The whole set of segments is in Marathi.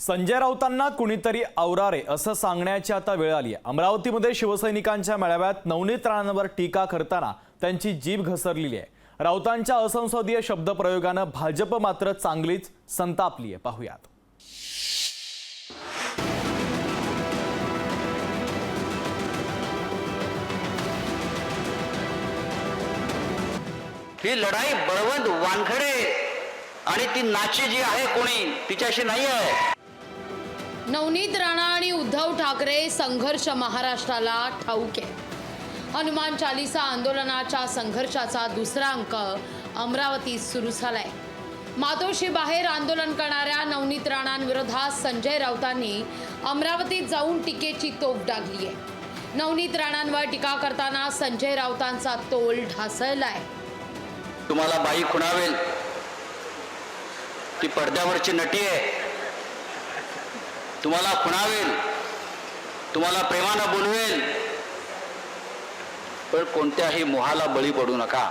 संजय राऊतांना कुणीतरी आवरा रे असं सांगण्याची आता वेळ आली आहे। अमरावतीमध्ये शिवसैनिकांच्या मेळाव्यात नवनीत राणांवर टीका करताना त्यांची जीभ घसरलेली आहे। राऊतांच्या असंसदीय शब्दप्रयोगानं भाजप मात्र चांगलीच संतापली आहे। पाहूयात। ही लढाई बळवंत वानखडे आणि ती नाची जी आहे कोणी तिच्याशी नाही आहे। नवनीत राणा आणि उद्धव ठाकरे संघर्ष महाराष्ट्राला ठाऊक आहे। हनुमान चालीसा आंदोलनाच्या संघर्षाचा दुसरा अंक अमरावतीत सुरू झालाय। मातोश्री बाहेर आंदोलन करणाऱ्या नवनीत राणांविरोधात संजय राऊतांनी अमरावतीत जाऊन टीकेची तोफ डागली आहे। नवनीत राणांवर टीका करताना संजय राऊतांचा तोल ढासळलाय। तुम्हाला बाई खुणावेल, ती पडद्यावरची नटी आहे, तुम्हाला खुणावेल, तुम्हाला प्रेमानं बोलवेल, पण कोणत्याही मोहाला बळी पडू नका।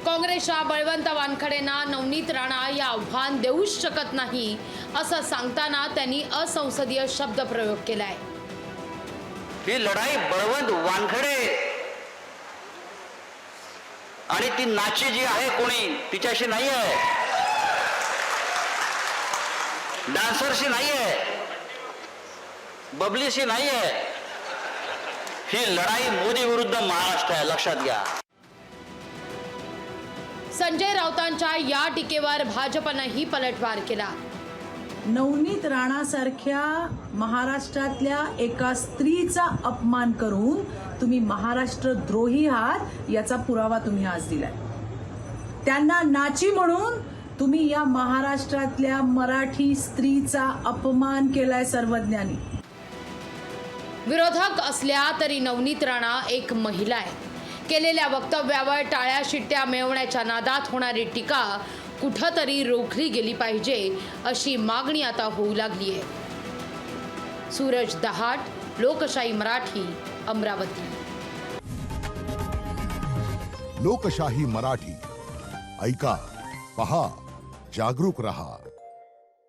काँग्रेसच्या बळवंत वानखडेंना नवनीत राणा या आव्हान देऊच शकत नाही असं सांगताना त्यांनी असंसदीय शब्दप्रयोग केलाय। ही लढाई बळवंत वानखडे आणि ती नाची जी आहे कोणी तिच्याशी नाही आहे, डान्सरशी नाही आहे, बबलीशी नाही आहे। ही लढाई मोदी विरुद्ध महाराष्ट्र आहे, लक्षात घ्या। संजय राऊतांच्या या टीकेवर भाजपनंही पलटवार केला। नवनीत राणासारख्या महाराष्ट्रातल्या एका स्त्रीचा अपमान करून तुम्ही महाराष्ट्रद्रोही आहात याचा पुरावा तुम्ही आज दिलाय। त्यांना नाची म्हणून तुम्ही या महाराष्ट्रातल्या मराठी स्त्रीचा अपमान केलाय सर्वज्ञांनी। विरोधक असल्या तरी नवनीत राणा एक महिला आहे। केलेल्या वक्तव्यावर टाळ्या शिट्ट्या मिळवण्याच्या नादात होणारी टीका कुठंतरी रोखली गेली पाहिजे अशी मागणी आता होऊ लागली आहे। सूरज दहाट, लोकशाही मराठी, अमरावती। लोकशाही मराठी ऐका, पहा, जागरूक रहा।